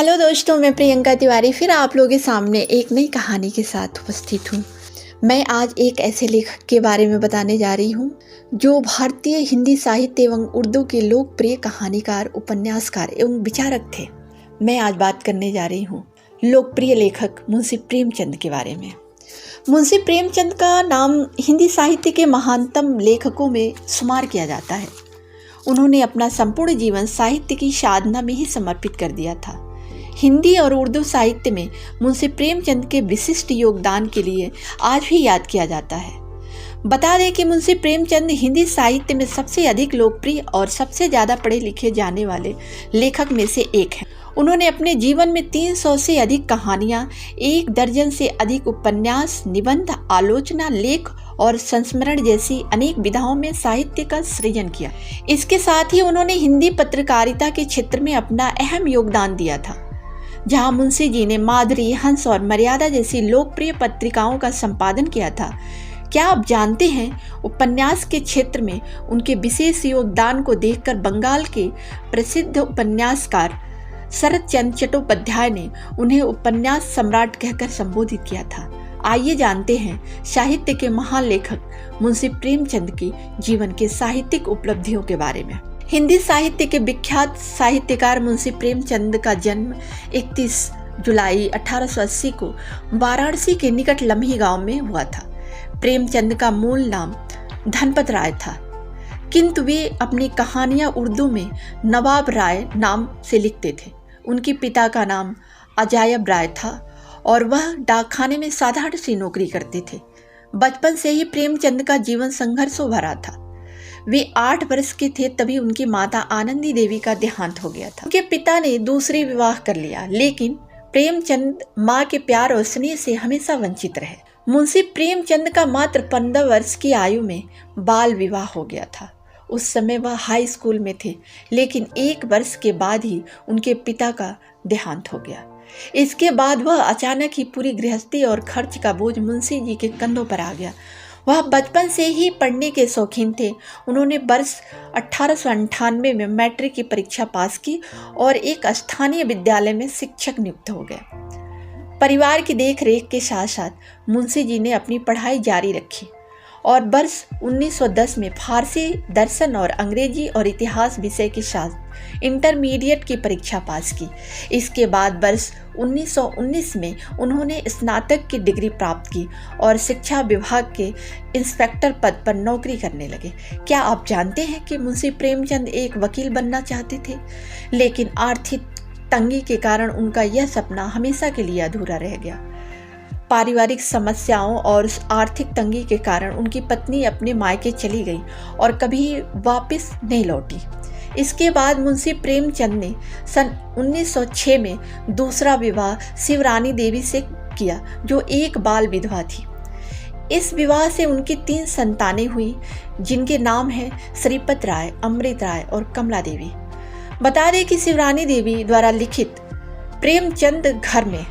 Hello दोस्तों, मैं प्रियंका तिवारी फिर आप लोगों के सामने एक नई कहानी के साथ उपस्थित हूँ। मैं आज एक ऐसे लेखक के बारे में बताने जा रही हूँ जो भारतीय हिंदी साहित्य एवं उर्दू के लोकप्रिय कहानीकार, उपन्यासकार एवं विचारक थे। मैं आज बात करने जा रही हूँ लोकप्रिय लेखक मुंशी प्रेमचंद के बारे में। मुंशी प्रेमचंद का नाम हिंदी साहित्य के महानतम लेखकों में शुमार किया जाता है। उन्होंने अपना संपूर्ण जीवन साहित्य की साधना में ही समर्पित कर दिया था। हिंदी और उर्दू साहित्य में मुंशी प्रेमचंद के विशिष्ट योगदान के लिए आज भी याद किया जाता है। बता दें कि मुंशी प्रेमचंद हिंदी साहित्य में सबसे अधिक लोकप्रिय और सबसे ज़्यादा पढ़े लिखे जाने वाले लेखक में से एक हैं। उन्होंने अपने जीवन में 300 से अधिक कहानियाँ, 1 दर्जन से अधिक उपन्यास, निबंध, आलोचना, लेख और संस्मरण जैसी अनेक विधाओं में साहित्य का सृजन किया। इसके साथ ही उन्होंने हिंदी पत्रकारिता के क्षेत्र में अपना अहम योगदान दिया था, जहां मुंशी जी ने माधुरी, हंस और मर्यादा जैसी लोकप्रिय पत्रिकाओं का संपादन किया था। क्या आप जानते हैं, उपन्यास के क्षेत्र में उनके विशेष योगदान को देखकर बंगाल के प्रसिद्ध उपन्यासकार शरत चंद्र चट्टोपाध्याय ने उन्हें उपन्यास सम्राट कहकर संबोधित किया था। आइए जानते हैं साहित्य के महान लेखक मुंशी प्रेमचंद की जीवन के साहित्यिक उपलब्धियों के बारे में। हिंदी साहित्य के विख्यात साहित्यकार मुंशी प्रेमचंद का जन्म 31 जुलाई 1880 को वाराणसी के निकट लम्ही गांव में हुआ था। प्रेमचंद का मूल नाम धनपत राय था, किंतु वे अपनी कहानियां उर्दू में नवाब राय नाम से लिखते थे। उनके पिता का नाम अजायब राय था और वह डाकखाने में साधारण सी नौकरी करते थे। बचपन से ही प्रेमचंद का जीवन संघर्षों भरा था। वे 8 वर्ष के थे तभी उनकी माता आनंदी देवी का देहांत हो गया था। उनके पिता ने दूसरी विवाह कर लिया, लेकिन प्रेमचंद माँ के प्यार और स्नेह से हमेशा वंचित रहे। मुंशी प्रेमचंद का मात्र 15 वर्ष की आयु में बाल विवाह हो गया था। उस समय वह हाई स्कूल में थे, लेकिन 1 वर्ष के बाद ही उनके पिता का देहांत हो गया। इसके बाद वह अचानक ही पूरी गृहस्थी और खर्च का बोझ मुंशी जी के कंधों पर आ गया। वह बचपन से ही पढ़ने के शौकीन थे। उन्होंने वर्ष 1898 में मैट्रिक की परीक्षा पास की और एक स्थानीय विद्यालय में शिक्षक नियुक्त हो गए। परिवार की देखरेख के साथ साथ मुंशी जी ने अपनी पढ़ाई जारी रखी और वर्ष 1910 में फारसी, दर्शन और अंग्रेजी और इतिहास विषय के साथ इंटरमीडिएट की परीक्षा पास की। इसके बाद वर्ष 1919 में उन्होंने स्नातक की डिग्री प्राप्त की और शिक्षा विभाग के इंस्पेक्टर पद पर नौकरी करने लगे। क्या आप जानते हैं कि मुंशी प्रेमचंद एक वकील बनना चाहते थे, लेकिन आर्थिक तंगी के कारण उनका यह सपना हमेशा के लिए अधूरा रह गया। पारिवारिक समस्याओं और आर्थिक तंगी के कारण उनकी पत्नी अपने मायके चली गई और कभी वापस नहीं लौटी। इसके बाद मुंशी प्रेमचंद ने सन 1906 में दूसरा विवाह शिवरानी देवी से किया, जो एक बाल विधवा थी। इस विवाह से उनकी 3 संतानें हुई, जिनके नाम हैं श्रीपत राय, अमृत राय और कमला देवी। बता दें कि शिवरानी देवी द्वारा लिखित प्रेमचंद घर में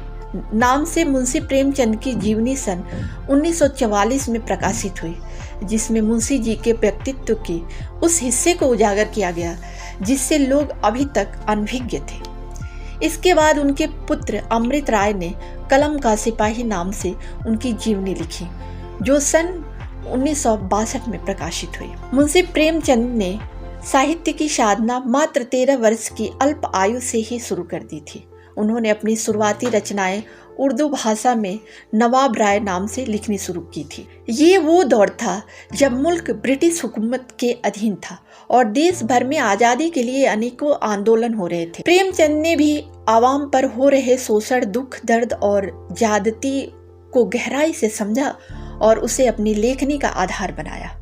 नाम से मुंशी प्रेमचंद की जीवनी सन 1944 में प्रकाशित हुई, जिसमें मुंशी जी के व्यक्तित्व के उस हिस्से को उजागर किया गया जिससे लोग अभी तक अनभिज्ञ थे। इसके बाद उनके पुत्र अमृत राय ने कलम का सिपाही नाम से उनकी जीवनी लिखी, जो सन 1962 में प्रकाशित हुई। मुंशी प्रेमचंद ने साहित्य की साधना मात्र 13 वर्ष की अल्प आयु से ही शुरू कर दी थी। उन्होंने अपनी शुरुआती रचनाएं उर्दू भाषा में नवाब राय नाम से लिखनी शुरू की थी। ये वो दौर था जब मुल्क ब्रिटिश हुकूमत के अधीन था और देश भर में आज़ादी के लिए अनेकों आंदोलन हो रहे थे। प्रेमचंद ने भी आवाम पर हो रहे शोषण, दुख, दर्द और ज्यादती को गहराई से समझा और उसे अपनी लेखनी का आधार बनाया।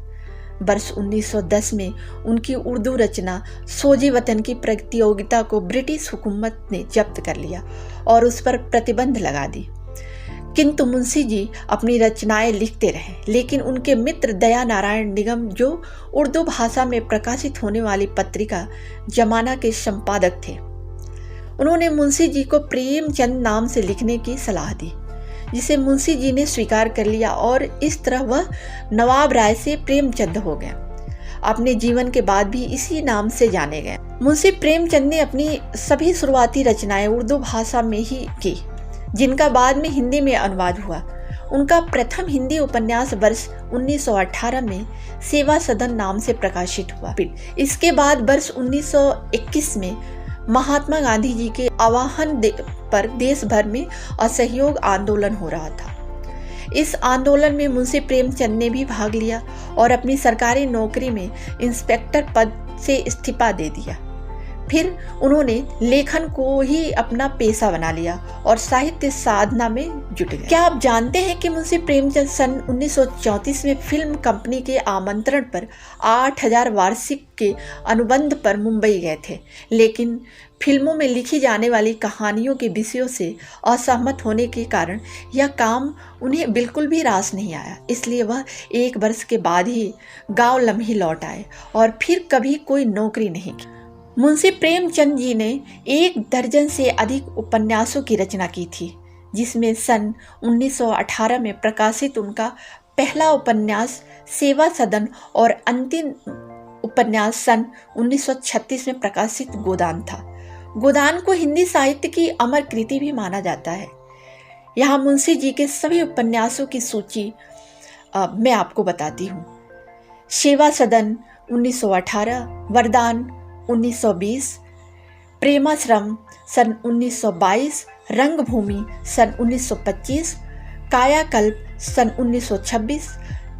वर्ष 1910 में उनकी उर्दू रचना सोजे वतन की प्रतियोगिता को ब्रिटिश हुकूमत ने जब्त कर लिया और उस पर प्रतिबंध लगा दी। किंतु मुंशी जी अपनी रचनाएं लिखते रहे, लेकिन उनके मित्र दया नारायण निगम, जो उर्दू भाषा में प्रकाशित होने वाली पत्रिका जमाना के संपादक थे, उन्होंने मुंशी जी को प्रेमचंद नाम से लिखने की सलाह दी, जिसे मुंशी जी ने स्वीकार कर लिया और इस तरह वह नवाब राय से प्रेमचंद हो गए। अपने जीवन के बाद भी इसी नाम से जाने गए। मुंशी प्रेमचंद ने अपनी सभी शुरुआती रचनाएं उर्दू भाषा में ही की, जिनका बाद में हिंदी में अनुवाद हुआ। उनका प्रथम हिंदी उपन्यास वर्ष 1918 में सेवा सदन नाम से प्रकाशित हुआ। इसके बाद वर्ष 1921 में महात्मा गांधी जी के आह्वान पर देश भर में असहयोग आंदोलन हो रहा था। इस आंदोलन में मुंशी प्रेमचंद ने भी भाग लिया और अपनी सरकारी नौकरी में इंस्पेक्टर पद से इस्तीफा दे दिया। फिर उन्होंने लेखन को ही अपना पेशा बना लिया और साहित्य साधना में जुट गए। क्या आप जानते हैं कि मुंशी प्रेमचंद सन 1934 में फिल्म कंपनी के आमंत्रण पर 8000 वार्षिक के अनुबंध पर मुंबई गए थे, लेकिन फिल्मों में लिखी जाने वाली कहानियों के विषयों से असहमत होने के कारण यह काम उन्हें बिल्कुल भी रास नहीं आया। इसलिए वह 1 वर्ष के बाद ही गांव लम्हे लौट आए और फिर कभी कोई नौकरी नहीं की। मुंशी प्रेमचंद जी ने 1 दर्जन से अधिक उपन्यासों की रचना की थी, जिसमें सन 1918 में प्रकाशित उनका पहला उपन्यास सेवा सदन और अंतिम उपन्यास सन 1936 में प्रकाशित गोदान था। गोदान को हिंदी साहित्य की अमर कृति भी माना जाता है। यहाँ मुंशी जी के सभी उपन्यासों की सूची मैं आपको बताती हूँ। सेवा सदन 1918, वरदान 1920, प्रेमाश्रम सन 1922, रंगभूमि सन 1925, कायाकल्प सन 1926,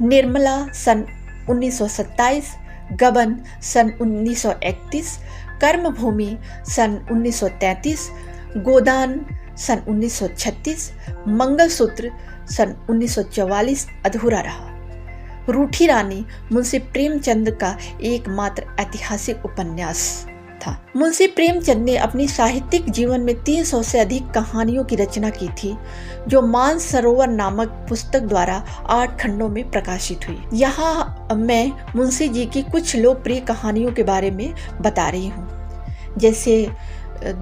निर्मला सन 1927, गबन सन 1931, कर्मभूमि सन 1933, गोदान सन 1936, मंगलसूत्र सन 1944 अधूरा रहा। रूठी रानी मुंशी प्रेमचंद का एकमात्र ऐतिहासिक उपन्यास था। मुंशी प्रेमचंद ने अपनी साहित्यिक जीवन में 300 से अधिक कहानियों की रचना की थी, जो मानसरोवर नामक पुस्तक द्वारा 8 खंडों में प्रकाशित हुई। यहाँ मैं मुंशी जी की कुछ लोकप्रिय कहानियों के बारे में बता रही हूँ, जैसे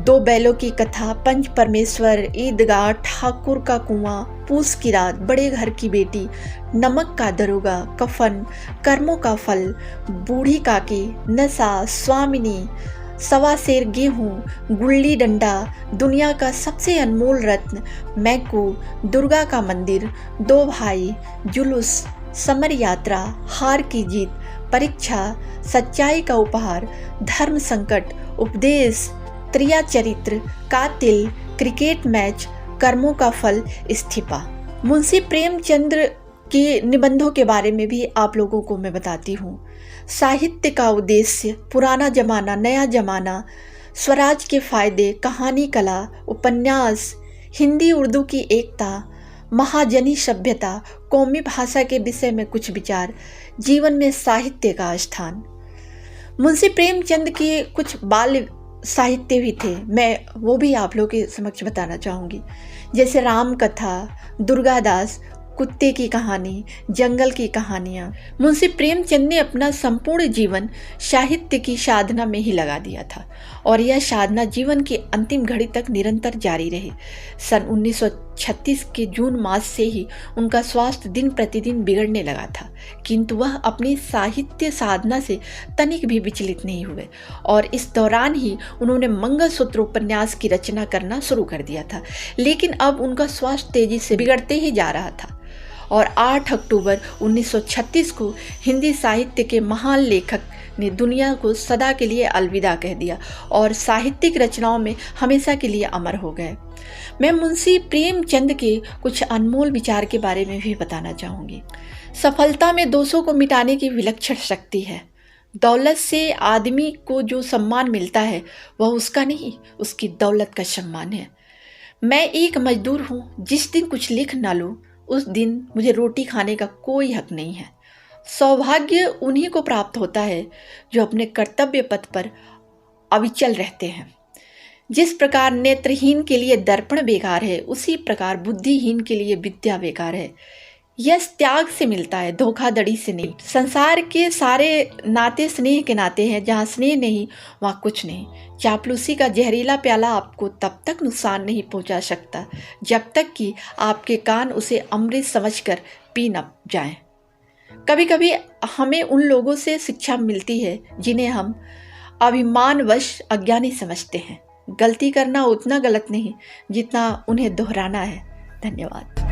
2 बैलों की कथा, पंच परमेश्वर, ईदगाह, ठाकुर का कुआं, पूस की रात, बड़े घर की बेटी, नमक का दरोगा, कफन, कर्मों का फल, बूढ़ी काकी, नशा, स्वामिनी, 1.25 सेर गेहूं, गुल्ली डंडा, दुनिया का सबसे अनमोल रत्न, मैकू, दुर्गा का मंदिर, 2 भाई, जुलूस, समर यात्रा, हार की जीत, परीक्षा, सच्चाई का उपहार, धर्म संकट, उपदेश, त्रिया चरित्र, कातिल, क्रिकेट मैच, कर्मों का फल, इस्तीफा। मुंशी प्रेमचंद के निबंधों के बारे में भी आप लोगों को मैं बताती हूँ। साहित्य का उद्देश्य, पुराना जमाना, नया जमाना, स्वराज के फायदे, कहानी कला, उपन्यास, हिंदी उर्दू की एकता, महाजनी सभ्यता, कौमी भाषा के विषय में कुछ विचार, जीवन में साहित्य का स्थान। मुंशी प्रेमचंद के कुछ बाल साहित्य भी थे, मैं वो भी आप लोगों के समक्ष बताना चाहूँगी, जैसे राम कथा, दुर्गादास, कुत्ते की कहानी, जंगल की कहानियाँ। मुंशी प्रेमचंद ने अपना संपूर्ण जीवन साहित्य की साधना में ही लगा दिया था और यह साधना जीवन की अंतिम घड़ी तक निरंतर जारी रही। सन 1936 के जून मास से ही उनका स्वास्थ्य दिन प्रतिदिन बिगड़ने लगा था, किंतु वह अपनी साहित्य साधना से तनिक भी विचलित नहीं हुए और इस दौरान ही उन्होंने मंगलसूत्र उपन्यास की रचना करना शुरू कर दिया था। लेकिन अब उनका स्वास्थ्य तेजी से बिगड़ते ही जा रहा था और 8 अक्टूबर 1936 को हिंदी साहित्य के महान लेखक ने दुनिया को सदा के लिए अलविदा कह दिया और साहित्यिक रचनाओं में हमेशा के लिए अमर हो गए। मैं मुंशी प्रेमचंद के कुछ अनमोल विचार के बारे में भी बताना चाहूँगी। सफलता में दोषों को मिटाने की विलक्षण शक्ति है। दौलत से आदमी को जो सम्मान मिलता है वह उसका नहीं, उसकी दौलत का सम्मान है। मैं एक मजदूर हूँ, जिस दिन कुछ लिख ना लूँ उस दिन मुझे रोटी खाने का कोई हक नहीं है। सौभाग्य उन्हीं को प्राप्त होता है जो अपने कर्तव्य पथ पर अविचल रहते हैं। जिस प्रकार नेत्रहीन के लिए दर्पण बेकार है, उसी प्रकार बुद्धिहीन के लिए विद्या बेकार है। यश त्याग से मिलता है, धोखाधड़ी से नहीं। संसार के सारे नाते स्नेह के नाते हैं, जहाँ स्नेह नहीं वहाँ कुछ नहीं। चापलूसी का जहरीला प्याला आपको तब तक नुकसान नहीं पहुँचा सकता जब तक कि आपके कान उसे अमृत समझकर पी न जाएं। कभी कभी हमें उन लोगों से शिक्षा मिलती है जिन्हें हम अभिमानवश अज्ञानी समझते हैं। गलती करना उतना गलत नहीं जितना उन्हें दोहराना है। धन्यवाद।